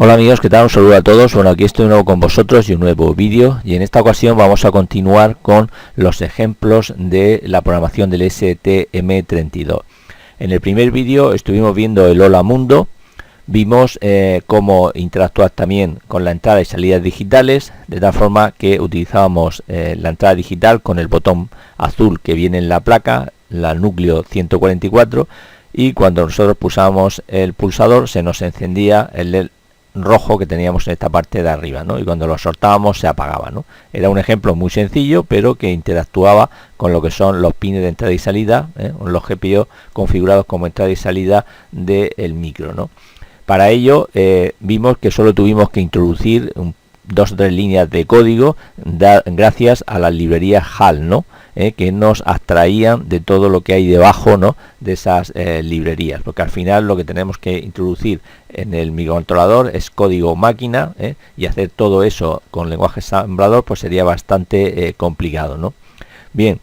Hola amigos, ¿qué tal? Un saludo a todos. Bueno, aquí estoy de nuevo con vosotros y un nuevo vídeo, y en esta ocasión vamos a continuar con los ejemplos de la programación del STM32. En el primer vídeo estuvimos viendo el Hola Mundo, vimos cómo interactuar también con la entrada y salida digitales, de tal forma que utilizábamos la entrada digital con el botón azul que viene en la placa, la núcleo 144, y cuando nosotros pulsábamos el pulsador se nos encendía el LED rojo que teníamos en esta parte de arriba, ¿no? Y cuando lo soltábamos se apagaba, ¿no? Era un ejemplo muy sencillo, pero que interactuaba con lo que son los pines de entrada y salida, los GPIO configurados como entrada y salida del micro, ¿no? Para ello vimos que solo tuvimos que introducir dos o tres líneas de código gracias a las librerías HAL, ¿no? Que nos abstraían de todo lo que hay debajo, ¿no? De esas librerías, porque al final lo que tenemos que introducir en el microcontrolador es código máquina, y hacer todo eso con lenguaje ensamblador pues sería bastante complicado, ¿no? Bien,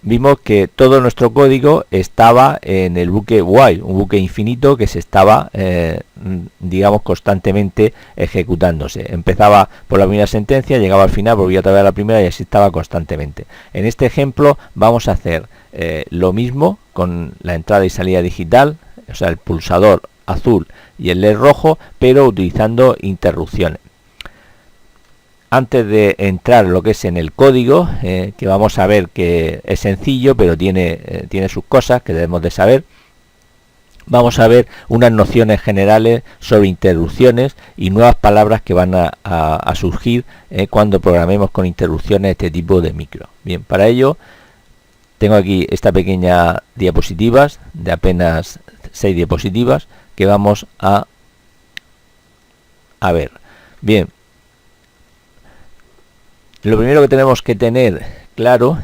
vimos que todo nuestro código estaba en el bucle while, un bucle infinito que se estaba digamos constantemente ejecutándose. Empezaba por la primera sentencia, llegaba al final, volvía otra vez a la primera y así estaba constantemente. En este ejemplo vamos a hacer lo mismo con la entrada y salida digital, o sea el pulsador azul y el LED rojo, pero utilizando interrupciones. Antes de entrar lo que es en el código, que vamos a ver que es sencillo, pero tiene sus cosas que debemos de saber, vamos a ver unas nociones generales sobre interrupciones y nuevas palabras que van a surgir cuando programemos con interrupciones este tipo de micro. Bien, para ello tengo aquí esta pequeña diapositivas de apenas 6 diapositivas que vamos a ver. Bien, lo primero que tenemos que tener claro,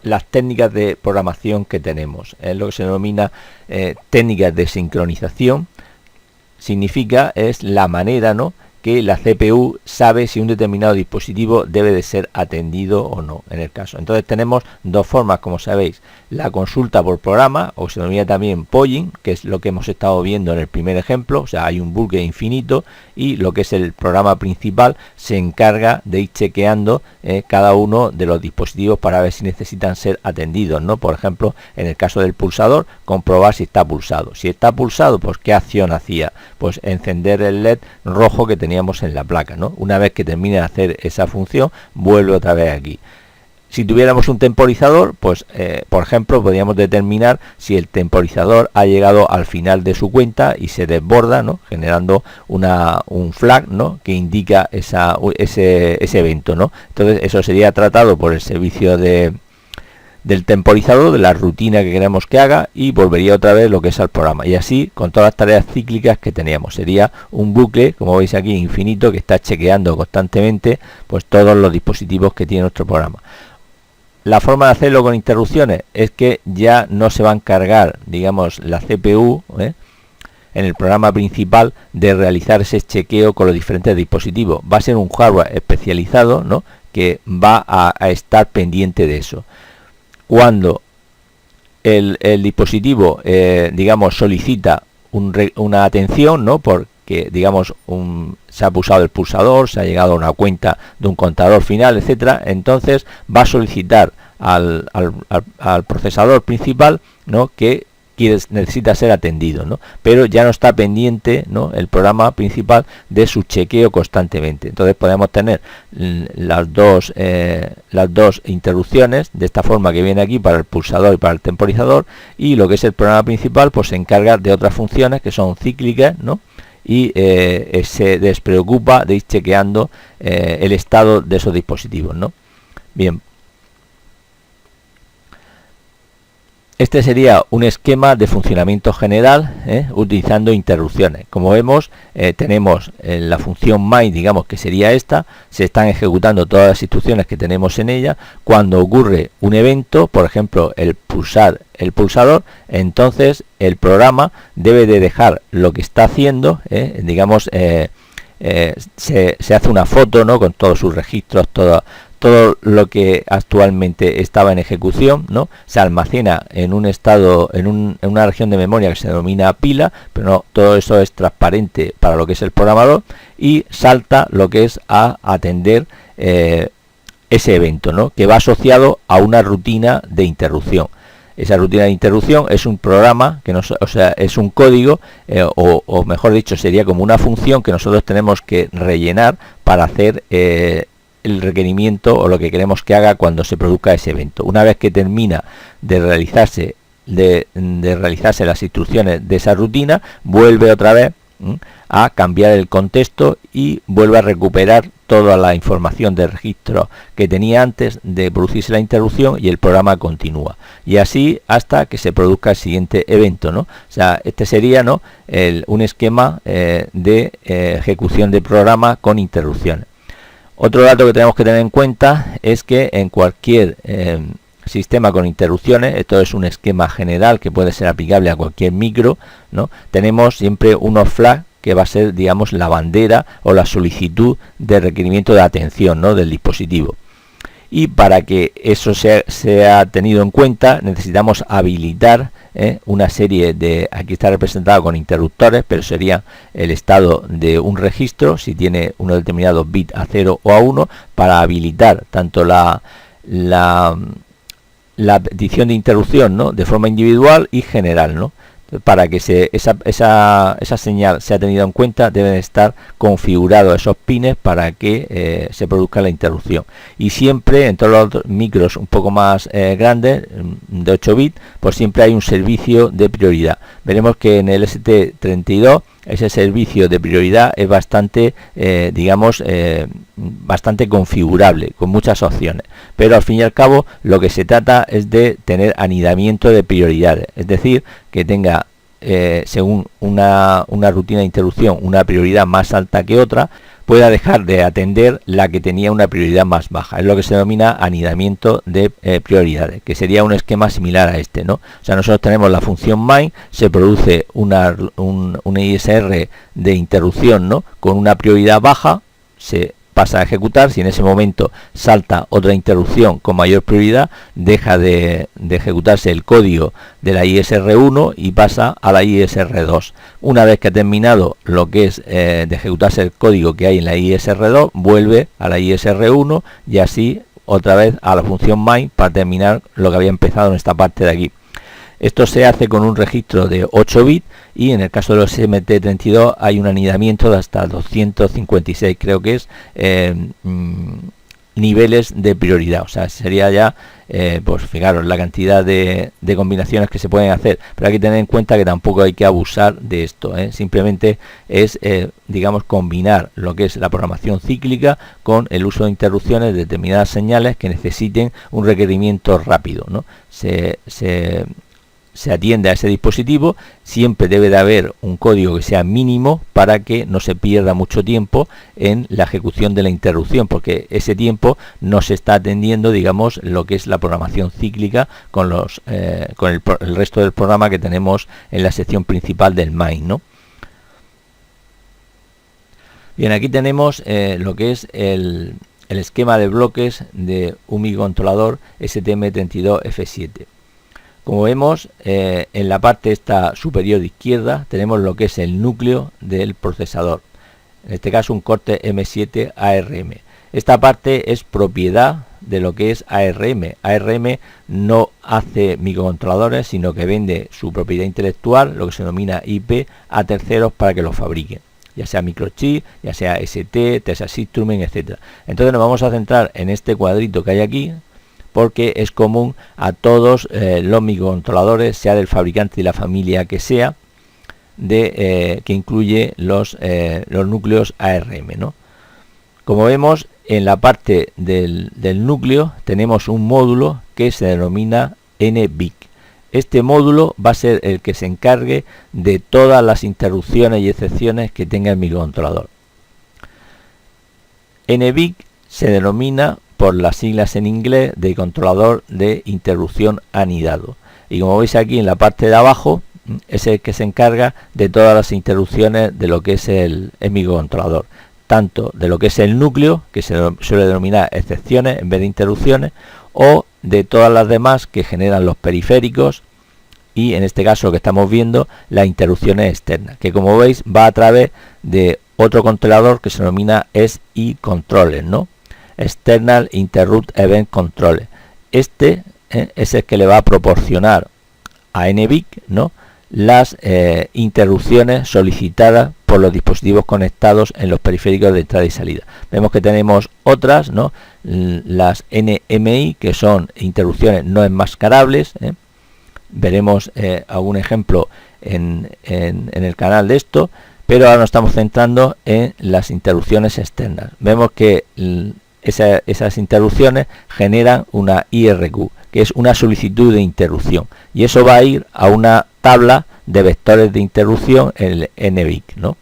las técnicas de programación que tenemos, es lo que se denomina técnicas de sincronización. Significa, es la manera, ¿no?, que la CPU sabe si un determinado dispositivo debe de ser atendido o no, en el caso. Entonces tenemos dos formas, como sabéis: la consulta por programa, o se denomina también polling, que es lo que hemos estado viendo en el primer ejemplo, o sea, hay un bucle infinito y lo que es el programa principal se encarga de ir chequeando cada uno de los dispositivos para ver si necesitan ser atendidos, ¿no? Por ejemplo, en el caso del pulsador, comprobar si está pulsado. Si está pulsado, pues ¿qué acción hacía? Pues encender el LED rojo que teníamos en la placa, ¿no? Una vez que termine de hacer esa función, vuelve otra vez aquí. Si tuviéramos un temporizador, pues por ejemplo podríamos determinar si el temporizador ha llegado al final de su cuenta y se desborda, ¿no?, generando un flag, ¿no?, que indica ese evento, ¿no? Entonces eso sería tratado por el servicio del temporizador, de la rutina que queremos que haga, y volvería otra vez lo que es al programa, y así con todas las tareas cíclicas que teníamos. Sería un bucle, como veis aquí, infinito, que está chequeando constantemente pues todos los dispositivos que tiene nuestro programa. La forma de hacerlo con interrupciones es que ya no se va a encargar, digamos, la CPU en el programa principal de realizar ese chequeo con los diferentes dispositivos. Va a ser un hardware especializado, ¿no?, que va a estar pendiente de eso. Cuando el dispositivo digamos solicita una atención, ¿no?, porque digamos se ha pulsado el pulsador, se ha llegado a una cuenta de un contador final, etcétera, entonces va a solicitar al procesador principal, ¿no?, que necesita ser atendido, ¿no?, pero ya no está pendiente, ¿no?, el programa principal de su chequeo constantemente. Entonces podemos tener las dos interrupciones de esta forma que viene aquí para el pulsador y para el temporizador, y lo que es el programa principal pues se encarga de otras funciones que son cíclicas, ¿no?, y se despreocupa de ir chequeando el estado de esos dispositivos, ¿no? Bien, este sería un esquema de funcionamiento general utilizando interrupciones. Como vemos, tenemos la función main, digamos que sería esta, se están ejecutando todas las instrucciones que tenemos en ella. Cuando ocurre un evento, por ejemplo el pulsar el pulsador, entonces el programa debe de dejar lo que está haciendo, digamos, se hace una foto, ¿no?, con todos sus registros, todas todo lo que actualmente estaba en ejecución, ¿no? Se almacena en un estado, en una región de memoria que se denomina pila, pero no, todo eso es transparente para lo que es el programador, y salta lo que es a atender ese evento, ¿no? Que va asociado a una rutina de interrupción. Esa rutina de interrupción es un programa, es un código, o mejor dicho, sería como una función que nosotros tenemos que rellenar para hacer el requerimiento o lo que queremos que haga cuando se produzca ese evento. Una vez que termina de realizarse las instrucciones de esa rutina, vuelve otra vez a cambiar el contexto y vuelve a recuperar toda la información de registro que tenía antes de producirse la interrupción, y el programa continúa, y así hasta que se produzca el siguiente evento, ¿no? O sea, este sería, ¿no?, un esquema de ejecución de programa con interrupciones. Otro dato que tenemos que tener en cuenta es que en cualquier sistema con interrupciones, esto es un esquema general que puede ser aplicable a cualquier micro, ¿no?, tenemos siempre unos flags que va a ser, digamos, la bandera o la solicitud de requerimiento de atención, ¿no?, del dispositivo. Y para que eso sea tenido en cuenta, necesitamos habilitar una serie de, aquí está representado con interruptores, pero sería el estado de un registro, si tiene unos determinados bits a 0 o a 1, para habilitar tanto la petición de interrupción, ¿no?, de forma individual y general, ¿no? Para que esa señal sea tenida en cuenta, deben estar configurados esos pines para que se produzca la interrupción. Y siempre, en todos los otros micros un poco más grandes, de 8 bits, pues siempre hay un servicio de prioridad. Veremos que en el ST32 ese servicio de prioridad es bastante, bastante configurable, con muchas opciones. Pero al fin y al cabo, lo que se trata es de tener anidamiento de prioridades, es decir, que tenga, según una rutina de interrupción, una prioridad más alta que otra, pueda dejar de atender la que tenía una prioridad más baja. Es lo que se denomina anidamiento de prioridades, que sería un esquema similar a este, ¿no? O sea, nosotros tenemos la función main, se produce un ISR de interrupción, ¿no?, con una prioridad baja, se pasa a ejecutar. Si en ese momento salta otra interrupción con mayor prioridad, deja de ejecutarse el código de la ISR1 y pasa a la ISR2. Una vez que ha terminado lo que es de ejecutarse el código que hay en la ISR2, vuelve a la ISR1 y así otra vez a la función main para terminar lo que había empezado en esta parte de aquí. Esto se hace con un registro de 8 bits y en el caso de los SMT32 hay un anidamiento de hasta 256, creo que es, niveles de prioridad. O sea, sería ya, pues fijaros la cantidad de combinaciones que se pueden hacer, pero hay que tener en cuenta que tampoco hay que abusar de esto, simplemente es, digamos, combinar lo que es la programación cíclica con el uso de interrupciones de determinadas señales que necesiten un requerimiento rápido, ¿no? Se atiende a ese dispositivo. Siempre debe de haber un código que sea mínimo para que no se pierda mucho tiempo en la ejecución de la interrupción, porque ese tiempo no se está atendiendo, digamos, lo que es la programación cíclica con el resto del programa que tenemos en la sección principal del main, ¿no? Bien, aquí tenemos lo que es el esquema de bloques de un microcontrolador STM32F7. Como vemos, en la parte esta superior izquierda tenemos lo que es el núcleo del procesador, en este caso un Cortex M7 ARM. Esta parte es propiedad de lo que es ARM. ARM no hace microcontroladores, sino que vende su propiedad intelectual, lo que se denomina IP, a terceros para que lo fabriquen, ya sea Microchip, ya sea ST, Texas Instruments, etcétera. Entonces nos vamos a centrar en este cuadrito que hay aquí, porque es común a todos los microcontroladores, sea del fabricante y la familia que sea, que incluye los núcleos ARM, ¿no? Como vemos, en la parte del núcleo tenemos un módulo que se denomina NBIC. Este módulo va a ser el que se encargue de todas las interrupciones y excepciones que tenga el microcontrolador. NBIC se denomina por las siglas en inglés de controlador de interrupción anidado, y como veis aquí en la parte de abajo es el que se encarga de todas las interrupciones de lo que es el microcontrolador, tanto de lo que es el núcleo, que se suele denominar excepciones en vez de interrupciones, o de todas las demás que generan los periféricos, y en este caso lo que estamos viendo, las interrupciones externas, que como veis va a través de otro controlador que se denomina SI Controller, ¿no? External Interrupt Event Controller. Este es el que le va a proporcionar a NVIC, ¿no?, las interrupciones solicitadas por los dispositivos conectados en los periféricos de entrada y salida. Vemos que tenemos otras, ¿no?, las NMI, que son interrupciones no enmascarables. Veremos algún ejemplo en el canal de esto, pero ahora nos estamos centrando en las interrupciones externas. Vemos que esas interrupciones generan una IRQ, que es una solicitud de interrupción, y eso va a ir a una tabla de vectores de interrupción en el NVIC, ¿no?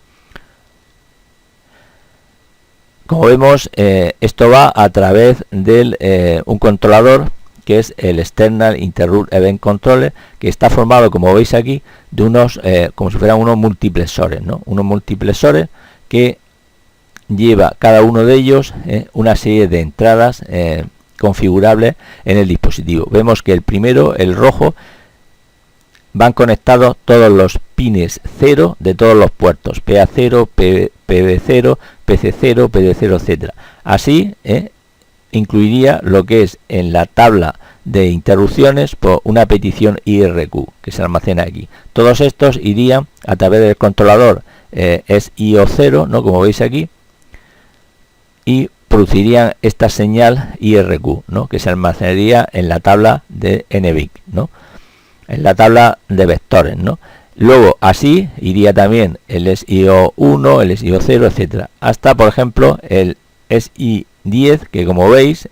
Como vemos, esto va a través de un controlador que es el External Interrupt Event Controller, que está formado, como veis aquí, de unos, como si fueran unos multiplexores, ¿no? Unos multiplexores que lleva cada uno de ellos una serie de entradas configurables en el dispositivo. Vemos que el primero, el rojo, van conectados todos los pines 0 de todos los puertos, PA0, PB0, PC0, PD0, etcétera. Así incluiría lo que es en la tabla de interrupciones por una petición IRQ que se almacena aquí. Todos estos irían a través del controlador SIO0, ¿no?, como veis aquí, y producirían esta señal IRQ, ¿no?, que se almacenaría en la tabla de NVIC, ¿no?, en la tabla de vectores, ¿no? Luego así iría también el SIO1, el SIO0, etcétera, hasta por ejemplo el SI10, que como veis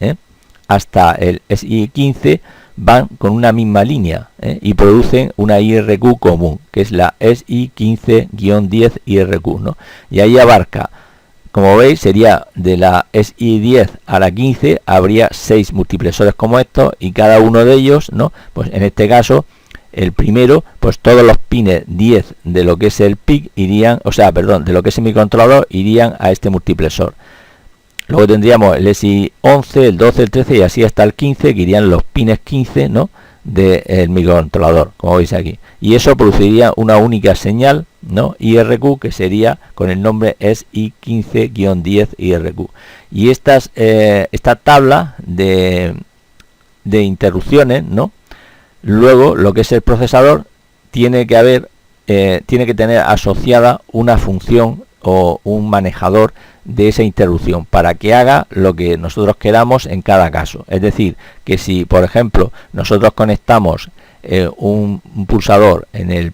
hasta el SI15 van con una misma línea y producen una IRQ común, que es la SI15-10 IRQ, ¿no? Y ahí abarca, como veis, sería de la SI10 a la 15, habría 6 multiplexores como estos, y cada uno de ellos, ¿no?, pues en este caso el primero, pues todos los pines 10 de lo que es el PIC irían, o sea, perdón, de lo que es el microcontrolador irían a este multiplexor. Luego tendríamos el SI11, el 12, el 13 y así hasta el 15, que irían los pines 15, ¿no?, del microcontrolador, como veis aquí. Y eso produciría una única señal, ¿no?, IRQ, que sería con el nombre SI15-10 IRQ. Y esta tabla de interrupciones, ¿no?, luego lo que es el procesador tiene que tener asociada una función o un manejador de esa interrupción para que haga lo que nosotros queramos en cada caso. Es decir, que si por ejemplo nosotros conectamos un pulsador en el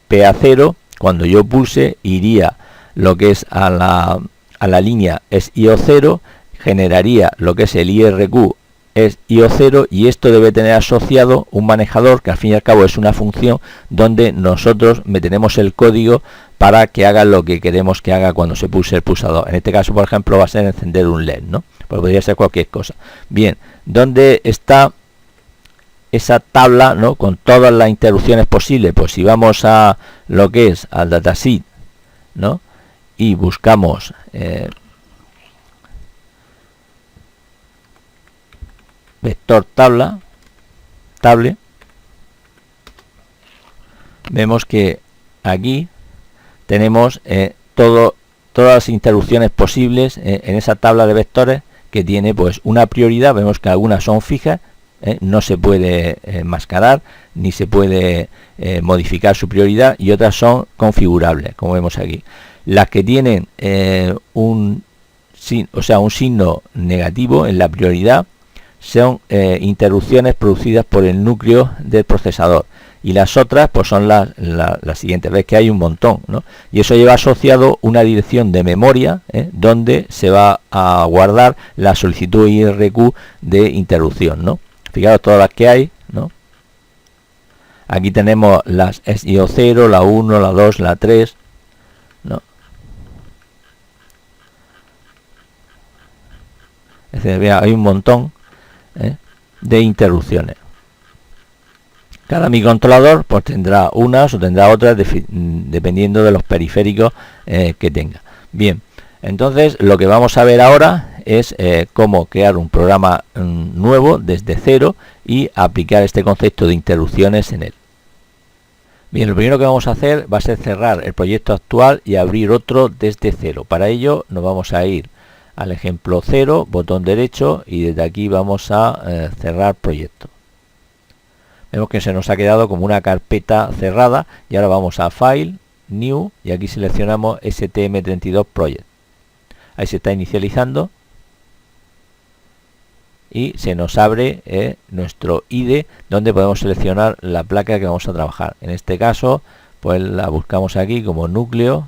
PA0, cuando yo pulse iría lo que es a la línea SIO0, generaría lo que es el IRQ es IO0, y esto debe tener asociado un manejador que al fin y al cabo es una función donde nosotros meteremos el código para que haga lo que queremos que haga cuando se pulse el pulsador. En este caso, por ejemplo, va a ser encender un LED, ¿no? Pues podría ser cualquier cosa. Bien, ¿dónde está esa tabla, ¿no?, con todas las interrupciones posibles? Pues si vamos a lo que es al datasheet, ¿no?, y buscamos vector table, vemos que aquí tenemos todas las interrupciones posibles en esa tabla de vectores, que tiene pues una prioridad. Vemos que algunas son fijas, no se puede enmascarar ni se puede modificar su prioridad, y otras son configurables, como vemos aquí. Las que tienen un signo negativo en la prioridad son interrupciones producidas por el núcleo del procesador, y las otras pues son las siguientes. Ves que hay un montón, ¿no? Y eso lleva asociado una dirección de memoria donde se va a guardar la solicitud IRQ de interrupción, ¿no? Fijaros todas las que hay, ¿no? Aquí tenemos las SIO0, la 1, la 2, la 3, ¿no? Es decir, hay un montón de interrupciones. Cada microcontrolador pues tendrá unas o tendrá otras dependiendo de los periféricos que tenga. Bien, Entonces lo que vamos a ver ahora es cómo crear un programa nuevo desde cero y aplicar este concepto de interrupciones en él. Bien, lo primero que vamos a hacer va a ser cerrar el proyecto actual y abrir otro desde cero. Para ello nos vamos a ir al ejemplo 0, botón derecho, y desde aquí vamos a cerrar proyecto. Vemos que se nos ha quedado como una carpeta cerrada y ahora vamos a File, New, y aquí seleccionamos STM32 Project. Ahí se está inicializando y se nos abre nuestro IDE, donde podemos seleccionar la placa que vamos a trabajar. En este caso pues la buscamos aquí como núcleo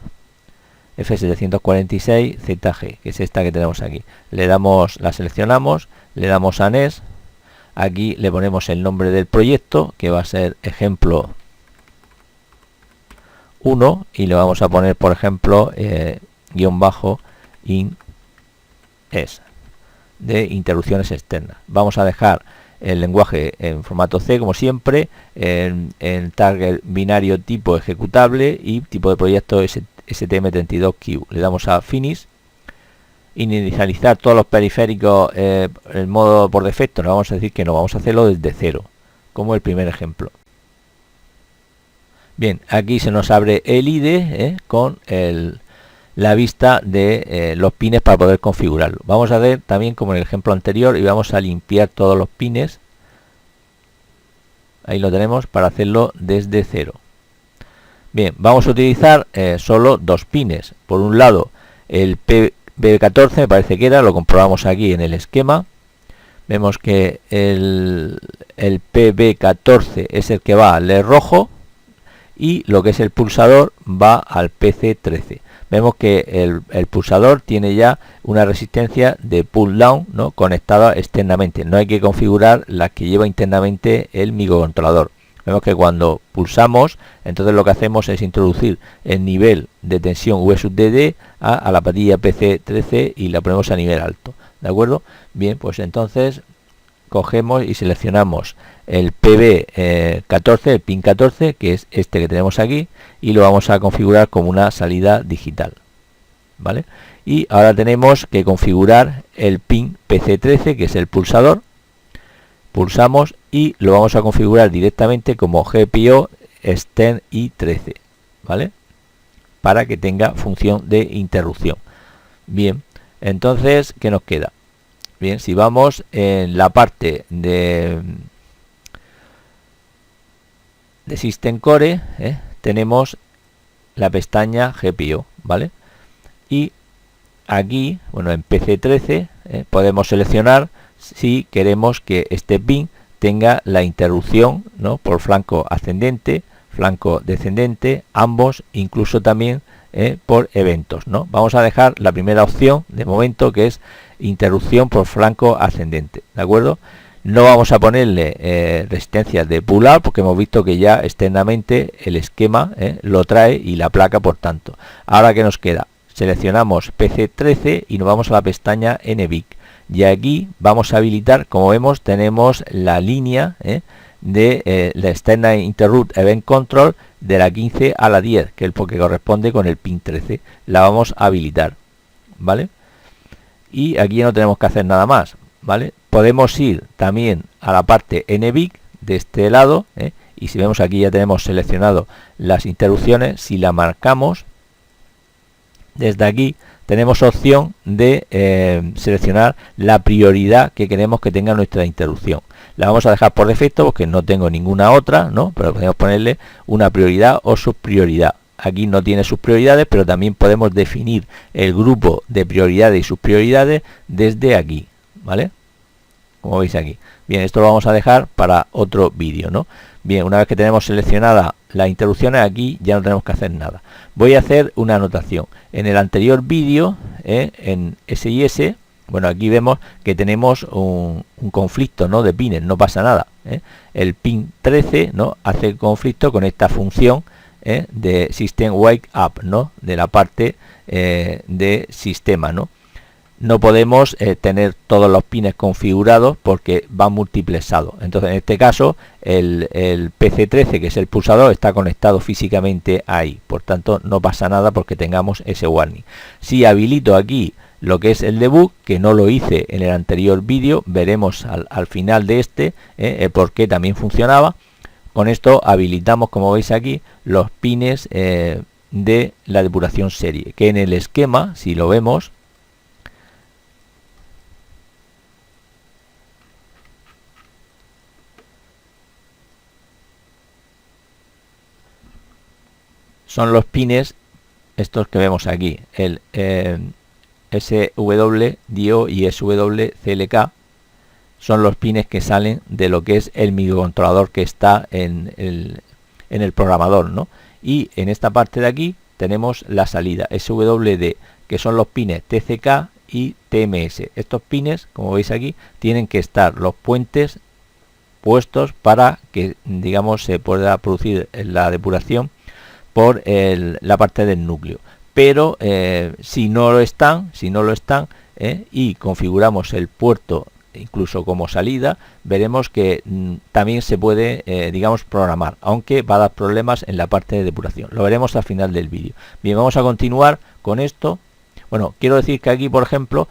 F746ZG, que es esta que tenemos aquí. La seleccionamos, le damos a Next. Aquí le ponemos el nombre del proyecto, que va a ser ejemplo 1, y le vamos a poner, por ejemplo, guión bajo in es de interrupciones externas. Vamos a dejar el lenguaje en formato C, como siempre, en target binario tipo ejecutable y tipo de proyecto STM32Q. Le damos a Finish. Inicializar todos los periféricos, el modo por defecto, nos vamos a decir que no, vamos a hacerlo desde cero, como el primer ejemplo. Bien, aquí se nos abre el IDE con la vista de los pines para poder configurarlo. Vamos a ver también como en el ejemplo anterior y vamos a limpiar todos los pines. Ahí lo tenemos para hacerlo desde cero. Bien, vamos a utilizar solo dos pines. Por un lado el PB14 me parece que era, lo comprobamos aquí en el esquema. Vemos que el PB14 es el que va al LED rojo y lo que es el pulsador va al PC13. Vemos que el pulsador tiene ya una resistencia de pull down, ¿no?, conectada externamente. No hay que configurar la que lleva internamente el microcontrolador. Vemos que cuando pulsamos, entonces lo que hacemos es introducir el nivel de tensión V/DD a la patilla PC13 y la ponemos a nivel alto. ¿De acuerdo? Bien, pues entonces cogemos y seleccionamos el PB14, el pin 14, que es este que tenemos aquí, y lo vamos a configurar como una salida digital, ¿vale? Y ahora tenemos que configurar el pin PC13, que es el pulsador. Pulsamos y lo vamos a configurar directamente como GPIO Extend I13, ¿vale? Para que tenga función de interrupción. Bien, entonces, ¿qué nos queda? Bien, si vamos en la parte de System Core, tenemos la pestaña GPIO, ¿vale? Y aquí, bueno, en PC13 podemos seleccionar si queremos que este pin tenga la interrupción, ¿no?, por flanco ascendente, flanco descendente, ambos, incluso también por eventos, ¿no? Vamos a dejar la primera opción de momento, que es interrupción por flanco ascendente, ¿de acuerdo? No vamos a ponerle resistencias de pull-up porque hemos visto que ya externamente el esquema lo trae y la placa, por tanto. Ahora, ¿qué nos queda? Seleccionamos PC13 y nos vamos a la pestaña NVIC. Y aquí vamos a habilitar, como vemos, tenemos la línea de la External Interrupt Event Control de la 15 a la 10, que es el que corresponde con el pin 13. La vamos a habilitar, ¿vale? Y aquí no tenemos que hacer nada más, ¿vale? Podemos ir también a la parte NVIC de este lado, y si vemos aquí ya tenemos seleccionado las interrupciones. Si la marcamos desde aquí, tenemos opción de seleccionar la prioridad que queremos que tenga nuestra interrupción. La vamos a dejar por defecto porque no tengo ninguna otra, ¿no? Pero podemos ponerle una prioridad o subprioridad. Aquí no tiene sus prioridades, pero también podemos definir el grupo de prioridades y subprioridades desde aquí, ¿vale? Como veis aquí. Bien, esto lo vamos a dejar para otro vídeo, ¿no? Bien, una vez que tenemos seleccionada las interrupciones, aquí ya no tenemos que hacer nada. Voy a hacer una anotación. En el anterior vídeo, en SIS, bueno, aquí vemos que tenemos un conflicto, ¿no?, de pines. No pasa nada. El pin 13, ¿no?, hace conflicto con esta función de System Wake Up, ¿no?, de la parte de sistema, ¿no? no podemos tener todos los pines configurados porque van multiplexados. Entonces en este caso el PC13, que es el pulsador, está conectado físicamente ahí, por tanto no pasa nada porque tengamos ese warning. Si habilito aquí lo que es el debug, que no lo hice en el anterior vídeo, veremos al final de este por qué también funcionaba. Con esto habilitamos, como veis aquí, los pines de la depuración serie, que en el esquema, si lo vemos, son los pines estos que vemos aquí, el SW-DIO y SW-CLK, son los pines que salen de lo que es el microcontrolador que está en el programador, ¿no? Y en esta parte de aquí tenemos la salida SWD, que son los pines TCK y TMS. Estos pines, como veis aquí, tienen que estar los puentes puestos para que, digamos, se pueda producir la depuración por la parte del núcleo. Pero si no lo están y configuramos el puerto incluso como salida, veremos que también se puede, digamos, programar, aunque va a dar problemas en la parte de depuración. Lo veremos al final del vídeo. Bien, vamos a continuar con esto. Bueno, quiero decir que aquí, por ejemplo,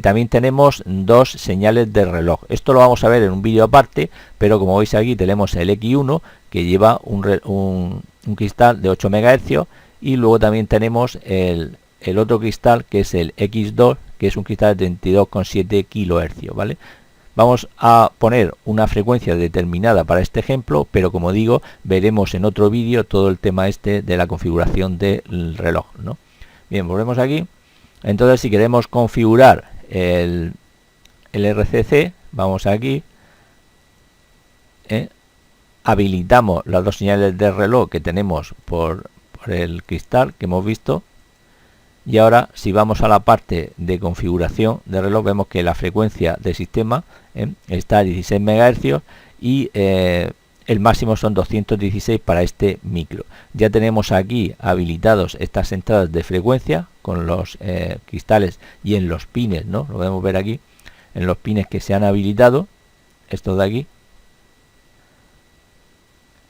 también tenemos dos señales de reloj. Esto lo vamos a ver en un vídeo aparte, pero como veis aquí tenemos el X1, que lleva un cristal de 8 MHz, y luego también tenemos el otro cristal, que es el X2, que es un cristal de 32,7 kHz, ¿vale? Vamos a poner una frecuencia determinada para este ejemplo, pero como digo, veremos en otro vídeo todo el tema este de la configuración del reloj, ¿no? Bien, volvemos aquí. Entonces, si queremos configurar el RCC, vamos aquí, habilitamos las dos señales de reloj que tenemos por el cristal que hemos visto. Y ahora, si vamos a la parte de configuración de reloj, vemos que la frecuencia del sistema está a 16 MHz y el máximo son 216 para este micro. Ya tenemos aquí habilitados estas entradas de frecuencia con los cristales y en los pines, ¿no? Lo podemos ver aquí, en los pines que se han habilitado, estos de aquí,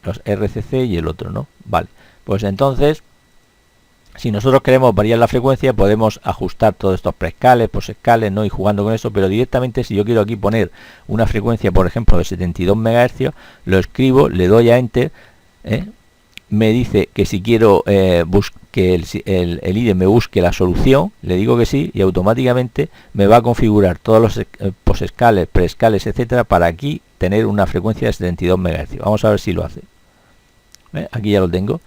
los RCC y el otro, ¿no? Vale, pues entonces, si nosotros queremos variar la frecuencia, podemos ajustar todos estos preescales, posescales, ¿no? Y jugando con eso, pero directamente, si yo quiero aquí poner una frecuencia, por ejemplo, de 72 MHz, lo escribo, le doy a Enter, me dice que si quiero que el IDE me busque la solución, le digo que sí, y automáticamente me va a configurar todos los posescales, preescales, etcétera, para aquí tener una frecuencia de 72 MHz. Vamos a ver si lo hace. Aquí ya lo tengo,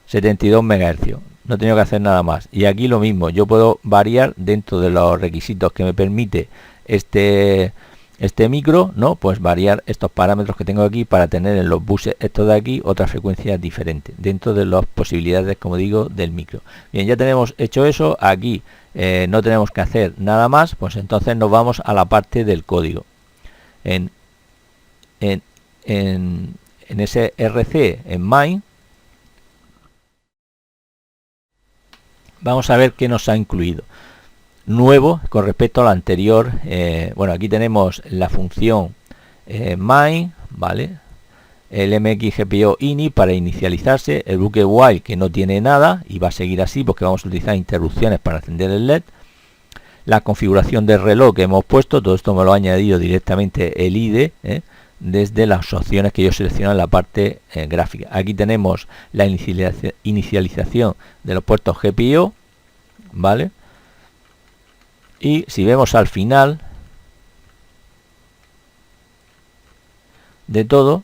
72 MHz. No he tenido que hacer nada más. Y aquí lo mismo, yo puedo variar dentro de los requisitos que me permite este micro, ¿no? Pues variar estos parámetros que tengo aquí para tener en los buses estos de aquí otra frecuencia diferente dentro de las posibilidades, como digo, del micro. Bien, ya tenemos hecho eso. Aquí no tenemos que hacer nada más, pues entonces nos vamos a la parte del código. En ese RC, en main, vamos a ver qué nos ha incluido nuevo con respecto a lo anterior. Bueno, aquí tenemos la función main, ¿vale? El MXGPO ini para inicializarse, el bucle while, que no tiene nada y va a seguir así porque vamos a utilizar interrupciones para encender el LED. La configuración del reloj que hemos puesto, todo esto me lo ha añadido directamente el IDE, desde las opciones que yo selecciono en la parte gráfica. Aquí tenemos la inicialización de los puertos GPIO, ¿vale? Y si vemos al final de todo,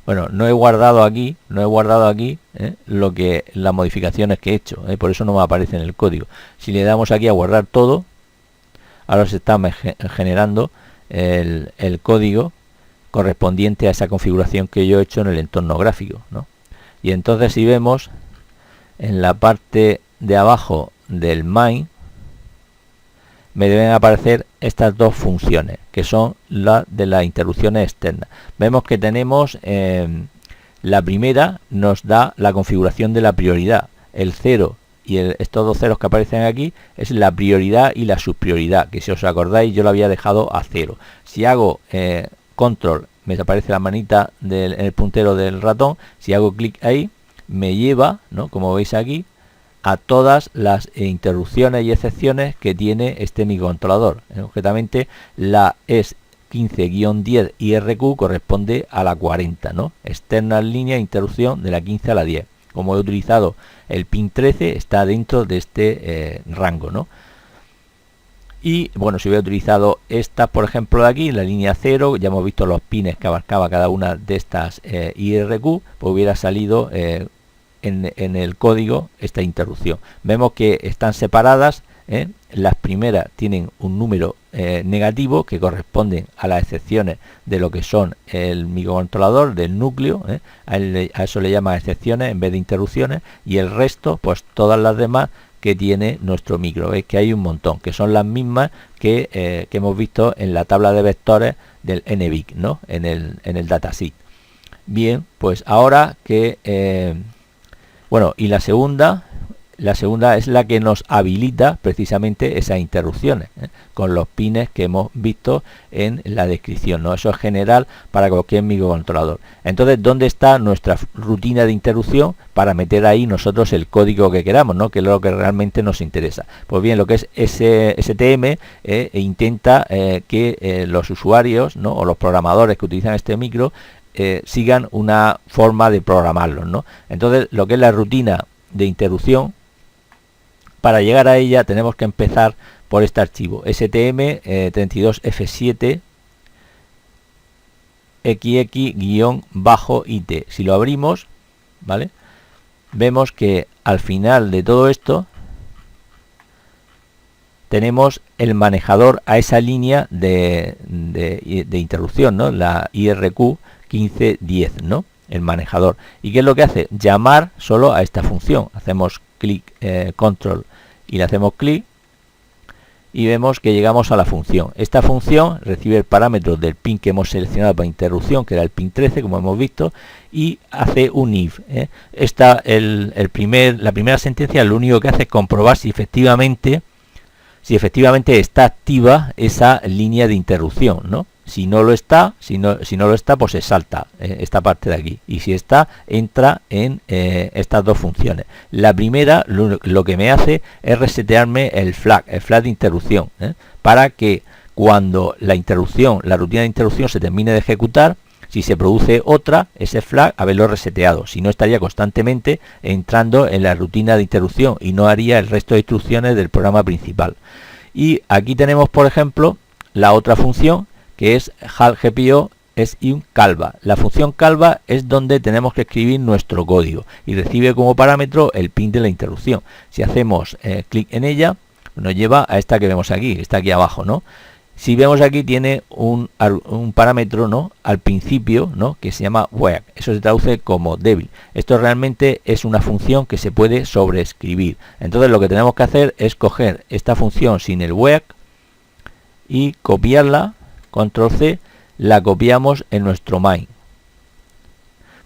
bueno, no he guardado aquí las modificaciones que he hecho, por eso no me aparece en el código. Si le damos aquí a guardar todo, ahora se está generando el código correspondiente a esa configuración que yo he hecho en el entorno gráfico, ¿no? Y entonces, si vemos en la parte de abajo del main, me deben aparecer estas dos funciones, que son las de las interrupciones externas. Vemos que tenemos la primera, nos da la configuración de la prioridad. El 0 y estos dos ceros que aparecen aquí es la prioridad y la subprioridad, que si os acordáis yo lo había dejado a 0. Si hago control, me aparece la manita en el puntero del ratón. Si hago clic ahí, me lleva, ¿no?, como veis aquí, a todas las interrupciones y excepciones que tiene este microcontrolador. Concretamente la ES 15-10 IRQ corresponde a la 40, ¿no? Externa línea de interrupción de la 15 a la 10. Como he utilizado el pin 13, está dentro de este rango, ¿no? Y bueno, si hubiera utilizado estas, por ejemplo, de aquí, la línea 0, ya hemos visto los pines que abarcaba cada una de estas IRQ, pues hubiera salido en el código esta interrupción. Vemos que están separadas. Las primeras tienen un número negativo que corresponden a las excepciones de lo que son el microcontrolador del núcleo. A eso le llama excepciones en vez de interrupciones, y el resto, pues todas las demás que tiene nuestro micro. Veis que hay un montón, que son las mismas que hemos visto en la tabla de vectores del NVIC, ¿no?, en el datasheet. Bien, pues ahora que bueno, y la segunda es la que nos habilita precisamente esas interrupciones, con los pines que hemos visto en la descripción, ¿no? Eso es general para cualquier microcontrolador. Entonces, ¿dónde está nuestra rutina de interrupción para meter ahí nosotros el código que queramos, ¿no?, que es lo que realmente nos interesa? Pues bien, lo que es STM intenta que los usuarios, ¿no?, o los programadores que utilizan este micro sigan una forma de programarlos, ¿no? Entonces, lo que es la rutina de interrupción, para llegar a ella tenemos que empezar por este archivo stm32f7 xx-it. Si lo abrimos, ¿vale?, vemos que al final de todo esto tenemos el manejador a esa línea de interrupción, ¿no?, la IRQ 1510, ¿no?, el manejador. ¿Y qué es lo que hace? Llamar solo a esta función. Hacemos clic, control, y le hacemos clic, y vemos que llegamos a la función. Esta función recibe el parámetro del pin que hemos seleccionado para interrupción, que era el pin 13, como hemos visto, y hace un if. La primera sentencia lo único que hace es comprobar si efectivamente está activa esa línea de interrupción, ¿no? Si no lo está, pues se salta esta parte de aquí, y si está, entra en estas dos funciones. La primera lo que me hace es resetearme el flag de interrupción, para que cuando la rutina de interrupción se termine de ejecutar, si se produce otra, ese flag haberlo reseteado. Si no, estaría constantemente entrando en la rutina de interrupción y no haría el resto de instrucciones del programa principal. Y aquí tenemos, por ejemplo, la otra función, que es HAL-GPO calva. La función calva es donde tenemos que escribir nuestro código y recibe como parámetro el pin de la interrupción. Si hacemos clic en ella, nos lleva a esta que vemos aquí, está aquí abajo, ¿no? Si vemos aquí, tiene un parámetro, ¿no?, al principio, ¿no?, que se llama weak. Eso se traduce como débil. Esto realmente es una función que se puede sobreescribir. Entonces lo que tenemos que hacer es coger esta función sin el weak y copiarla, control C, la copiamos en nuestro main.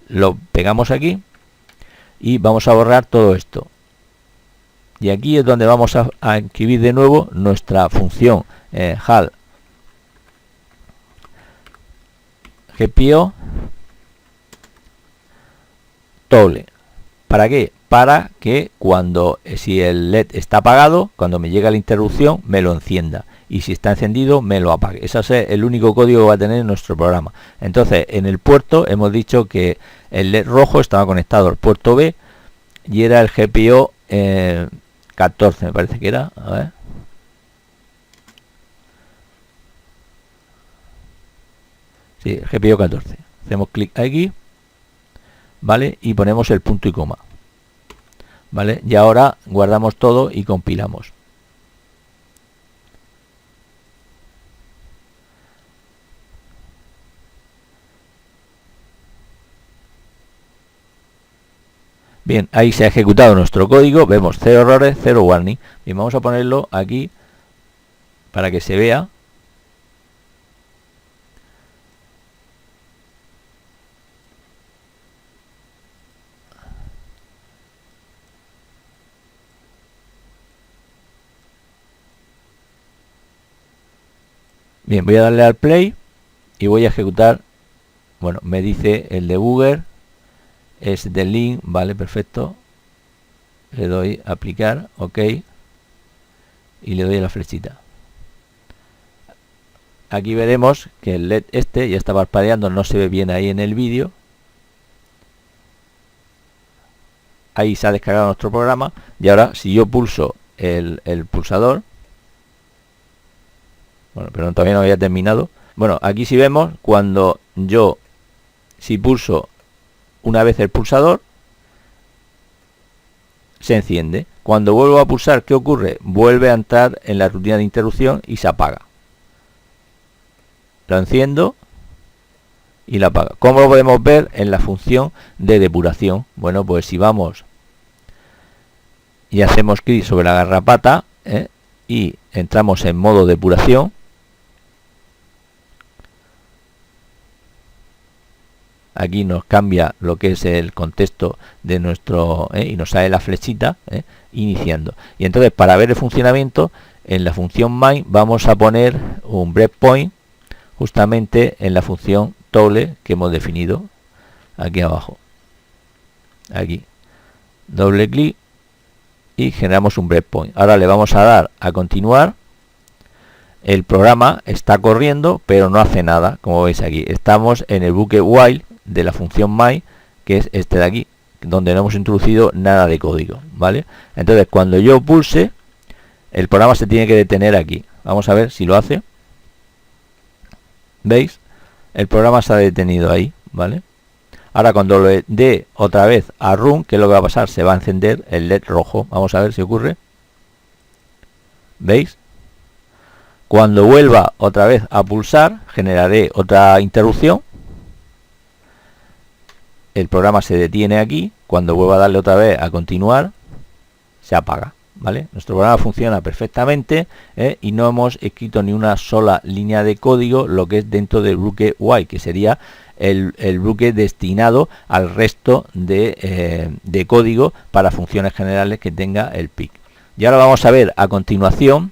Lo pegamos aquí y vamos a borrar todo esto. Y aquí es donde vamos a escribir de nuevo nuestra función HAL GPO toggle. ¿Para qué? Para que si el LED está apagado, cuando me llega la interrupción me lo encienda, y si está encendido me lo apague. Ese es el único código que va a tener nuestro programa. Entonces, en el puerto hemos dicho que el LED rojo estaba conectado al puerto B y era el GPO 14, me parece que era. A ver. Sí, GPO 14. Hacemos clic aquí, ¿vale? Y ponemos el punto y coma, ¿vale? Y ahora guardamos todo y compilamos. Bien, ahí se ha ejecutado nuestro código, vemos 0 errores, 0 warning. Bien, vamos a ponerlo aquí para que se vea. Bien, voy a darle al play y voy a ejecutar. Bueno, me dice el debugger, es del link, vale, perfecto. Le doy a aplicar, ok, y le doy a la flechita. Aquí veremos que el LED este ya está parpadeando, no se ve bien ahí en el vídeo. Ahí se ha descargado nuestro programa y ahora si yo pulso el pulsador, bueno, pero todavía no había terminado. Bueno, aquí si vemos, cuando yo si pulso una vez el pulsador, se enciende. Cuando vuelvo a pulsar, ¿qué ocurre? Vuelve a entrar en la rutina de interrupción y se apaga. Lo enciendo y la apaga. ¿Cómo lo podemos ver? En la función de depuración. Bueno, pues si vamos y hacemos clic sobre la garrapata y entramos en modo depuración, aquí nos cambia lo que es el contexto de nuestro y nos sale la flechita iniciando. Y entonces, para ver el funcionamiento, en la función main vamos a poner un breakpoint justamente en la función toggle que hemos definido aquí abajo. Aquí doble clic y generamos un breakpoint. Ahora le vamos a dar a continuar. El programa está corriendo pero no hace nada, como veis aquí. Estamos en el bucle while de la función main, que es este de aquí, donde no hemos introducido nada de código, ¿vale? Entonces cuando yo pulse, el programa se tiene que detener aquí. Vamos a ver si lo hace. ¿Veis? El programa se ha detenido ahí, ¿vale? Ahora cuando le dé otra vez a run, ¿qué es lo que va a pasar? Se va a encender el LED rojo. Vamos a ver si ocurre. ¿Veis? Cuando vuelva otra vez a pulsar, generaré otra interrupción. El programa se detiene aquí. Cuando vuelva a darle otra vez a continuar, se apaga, ¿vale? Nuestro programa funciona perfectamente y no hemos escrito ni una sola línea de código, lo que es dentro del bucle while, que sería el bucle destinado al resto de código para funciones generales que tenga el PIC. Y ahora vamos a ver a continuación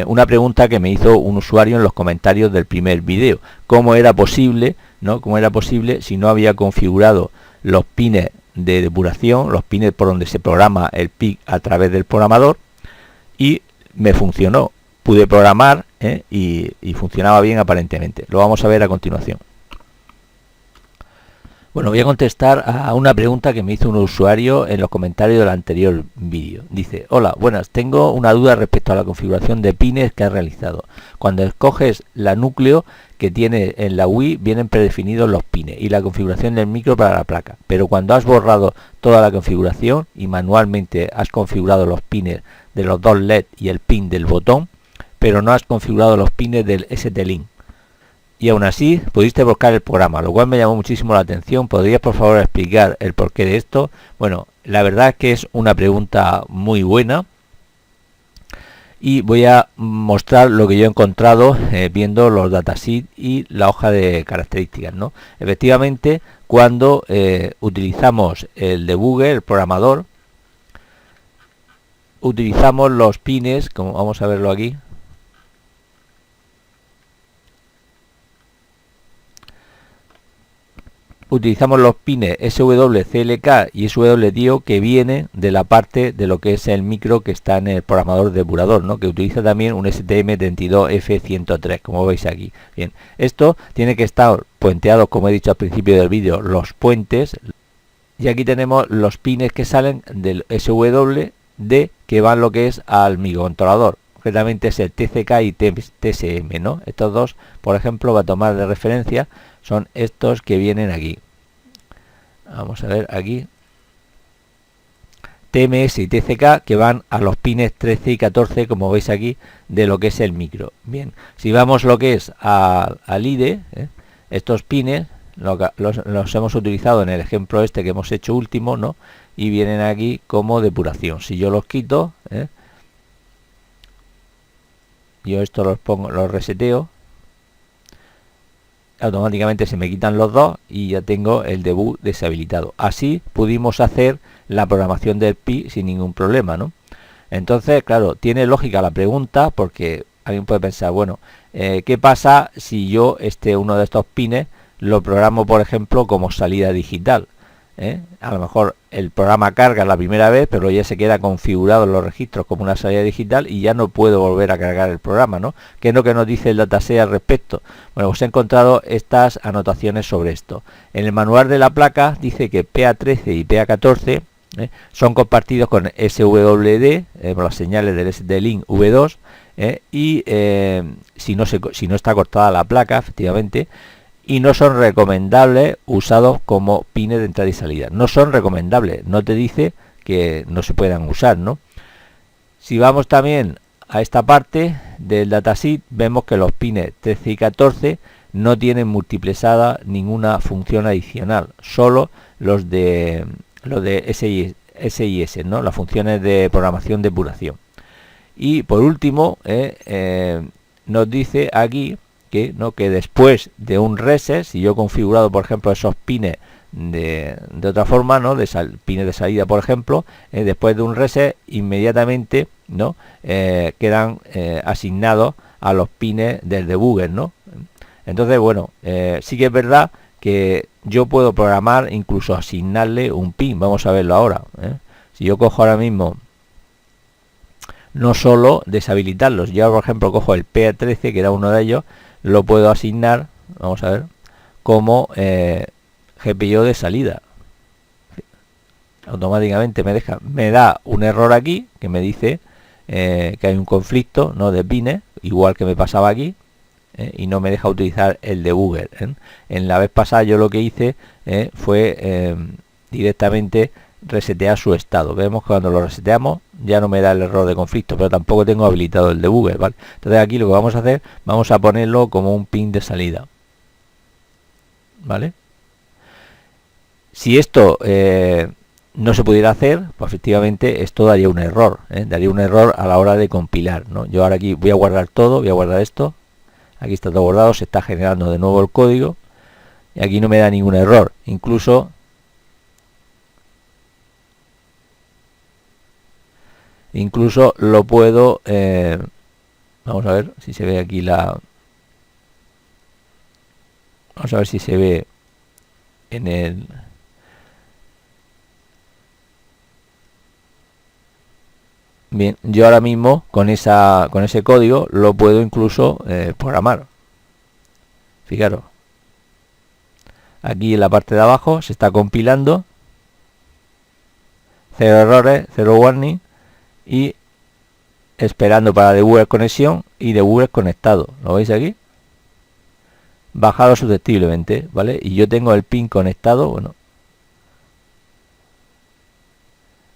una pregunta que me hizo un usuario en los comentarios del primer vídeo. ¿Cómo era posible, cómo era posible si no había configurado los pines de depuración, los pines por donde se programa el PIC a través del programador? Y me funcionó. Pude programar y funcionaba bien aparentemente. Lo vamos a ver a continuación. Bueno, voy a contestar a una pregunta que me hizo un usuario en los comentarios del anterior vídeo. Dice: hola, buenas, tengo una duda respecto a la configuración de pines que has realizado. Cuando escoges la núcleo que tiene en la Wii, vienen predefinidos los pines y la configuración del micro para la placa. Pero cuando has borrado toda la configuración y manualmente has configurado los pines de los dos LED y el pin del botón, pero no has configurado los pines del ST-Link. Y aún así pudiste buscar el programa, lo cual me llamó muchísimo la atención. ¿Podrías por favor explicar el porqué de esto? Bueno, la verdad es que es una pregunta muy buena y voy a mostrar lo que yo he encontrado viendo los datasheets y la hoja de características, Efectivamente, cuando utilizamos el debugger, el programador, utilizamos los pines, como vamos a verlo aquí. Utilizamos los pines SWCLK y SWDIO que viene de la parte de lo que es el micro que está en el programador depurador, que utiliza también un STM32F103, como veis aquí. Bien, esto tiene que estar puenteado, como he dicho al principio del vídeo, los puentes. Y aquí tenemos los pines que salen del SWD que van lo que es al microcontrolador. Concretamente es el TCK y TSM, Estos dos, por ejemplo, va a tomar de referencia, son estos que vienen aquí. Vamos a ver aquí. TMS y TCK que van a los pines 13 y 14, como veis aquí, de lo que es el micro. Bien, si vamos lo que es al IDE, estos pines los hemos utilizado en el ejemplo este que hemos hecho último, y vienen aquí como depuración. Si yo los quito, yo esto los pongo, los reseteo, automáticamente se me quitan los dos y ya tengo el debug deshabilitado. Así pudimos hacer la programación del pi sin ningún problema, ¿no? Entonces, claro, tiene lógica la pregunta, porque alguien puede pensar, bueno, ¿qué pasa si yo uno de estos pines lo programo, por ejemplo, como salida digital? A lo mejor el programa carga la primera vez, pero ya se queda configurado en los registros como una salida digital y ya no puedo volver a cargar el programa, ¿no? ¿Qué es lo que nos dice el dataset al respecto? Bueno, pues he encontrado estas anotaciones sobre esto. En el manual de la placa dice que PA13 y PA14 son compartidos con SWD, por las señales del ST-Link V2, y si no está cortada la placa, efectivamente, y no son recomendables usados como pines de entrada y salida. No son recomendables, no te dice que no se puedan usar, ¿no? Si vamos también a esta parte del datasheet, vemos que los pines 13 y 14 no tienen multiplexada ninguna función adicional, solo los de SIS, ¿no? Las funciones de programación de depuración. Y por último, nos dice aquí que después de un reset, si yo he configurado, por ejemplo, esos pines de otra forma, ¿no? Pines de salida, por ejemplo, después de un reset, inmediatamente, ¿no? Quedan asignados a los pines del debugger, ¿no? Entonces, bueno, sí que es verdad que yo puedo programar, incluso asignarle un pin. Vamos a verlo ahora. Si yo cojo ahora mismo, no solo deshabilitarlos, yo por ejemplo cojo el PA13, que era uno de ellos, lo puedo asignar, vamos a ver, como GPIO de salida. Automáticamente me da un error aquí que me dice que hay un conflicto, no de pines, igual que me pasaba aquí, y no me deja utilizar el debugger. En la vez pasada yo lo que hice fue directamente resetear su estado. Vemos que cuando lo reseteamos ya no me da el error de conflicto, pero tampoco tengo habilitado el debugger, ¿vale? Entonces aquí lo que vamos a hacer, vamos a ponerlo como un pin de salida, ¿vale? Si esto no se pudiera hacer, pues efectivamente esto daría un error, daría un error a la hora de compilar, ¿no? Yo ahora aquí voy a guardar todo, voy a guardar esto, aquí está todo guardado, se está generando de nuevo el código y aquí no me da ningún error. Incluso lo puedo, vamos a ver si se ve aquí vamos a ver si se ve en el... Bien, yo ahora mismo con ese código lo puedo incluso programar. Fijaros. Aquí en la parte de abajo se está compilando. Cero errores, cero warning. Y esperando para debugger conexión y debugger conectado. ¿Lo veis aquí? Bajado susceptiblemente, ¿vale? Y yo tengo el pin conectado, bueno.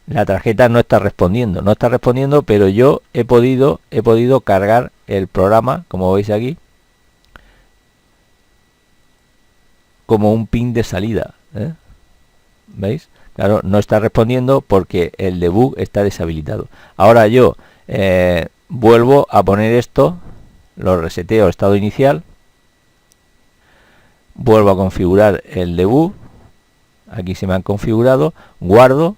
La tarjeta no está respondiendo, pero yo he podido cargar el programa, como veis aquí, como un pin de salida, ¿veis? Claro, no está respondiendo porque el debug está deshabilitado. Ahora yo vuelvo a poner esto, lo reseteo estado inicial, vuelvo a configurar el debug, aquí se me han configurado, guardo,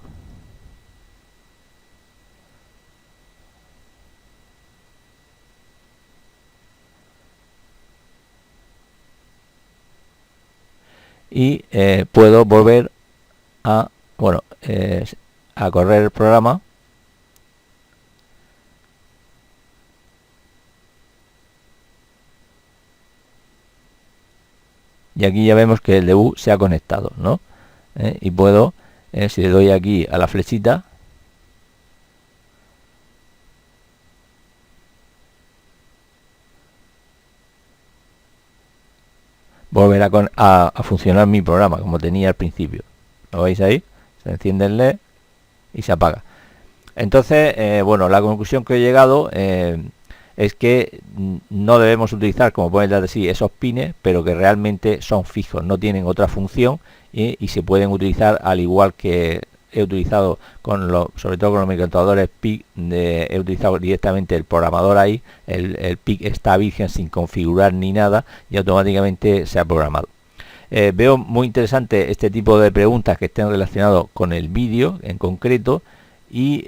y puedo volver a a correr el programa y aquí ya vemos que el debug se ha conectado, ¿no? Y puedo, si le doy aquí a la flechita, volver a funcionar mi programa como tenía al principio. ¿Lo veis ahí? Se enciende el LED y se apaga. Entonces, bueno, la conclusión que he llegado es que no debemos utilizar, como pueden dar así, esos pines, pero que realmente son fijos, no tienen otra función y se pueden utilizar al igual que he utilizado sobre todo con los microcontroladores PIC, he utilizado directamente el programador ahí, el PIC está virgen sin configurar ni nada y automáticamente se ha programado. Veo muy interesante este tipo de preguntas que estén relacionadas con el vídeo en concreto, y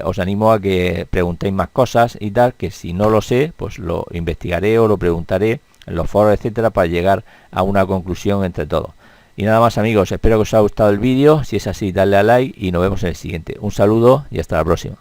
os animo a que preguntéis más cosas y tal, que si no lo sé pues lo investigaré o lo preguntaré en los foros, etcétera, para llegar a una conclusión entre todos. Y nada más, amigos, espero que os haya gustado el vídeo. Si es así, dadle a like y nos vemos en el siguiente. Un saludo y hasta la próxima.